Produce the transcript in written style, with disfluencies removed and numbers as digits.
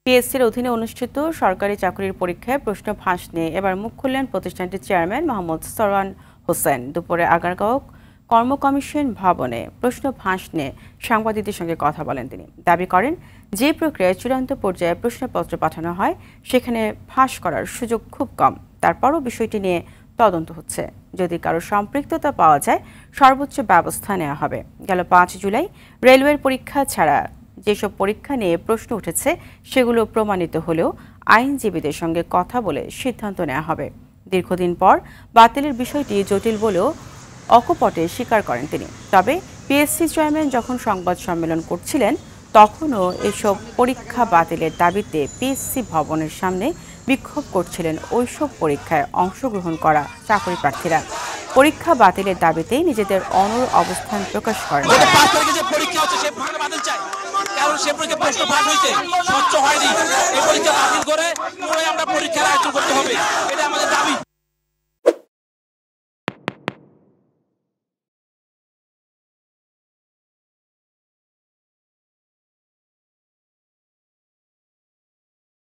পিএসসির অধীনে অনুষ্ঠিত সরকারি চাকরির পরীক্ষায় প্রশ্ন ফাঁস নিয়ে এবার মুখ খুললেন প্রতিষ্ঠানটির চেয়ারম্যান মোহাম্মদ সরওয়ার হোসেন। দুপুরে আগারগাঁও কর্ম কমিশন ভবনে প্রশ্ন ফাঁস নিয়ে সাংবাদিকদের সঙ্গে কথা বলেন তিনি। দাবি করেন, যে প্রক্রিয়ায় চূড়ান্ত পর্যায়ে প্রশ্নপত্র পাঠানো হয় সেখানে ফাঁস করার সুযোগ খুব কম। তারপরও বিষয়টি নিয়ে তদন্ত হচ্ছে। যদি কারো সম্পৃক্ততা পাওয়া যায় সর্বোচ্চ ব্যবস্থা নেওয়া হবে। গেল 5 জুলাই রেলওয়ের পরীক্ষা ছাড়া যেসব পরীক্ষা নিয়ে প্রশ্ন উঠেছে সেগুলো প্রমাণিত হলেও আইনজীবীদের সঙ্গে কথা বলে সিদ্ধান্ত নেওয়া হবে। দীর্ঘদিন পর বাতিলের বিষয়টি জটিল বলেও অকপটে স্বীকার করেন তিনি। তবে পিএসসি চেয়ারম্যান যখন সংবাদ সম্মেলন করছিলেন তখনও এসব পরীক্ষা বাতিলের দাবিতে পিএসসি ভবনের সামনে বিক্ষোভ করছিলেন ওইসব পরীক্ষায় অংশগ্রহণ করা চাকরি প্রার্থীরা। পরীক্ষা বাতিলের দাবিতে নিজেদের অনড় অবস্থান প্রকাশ করেন।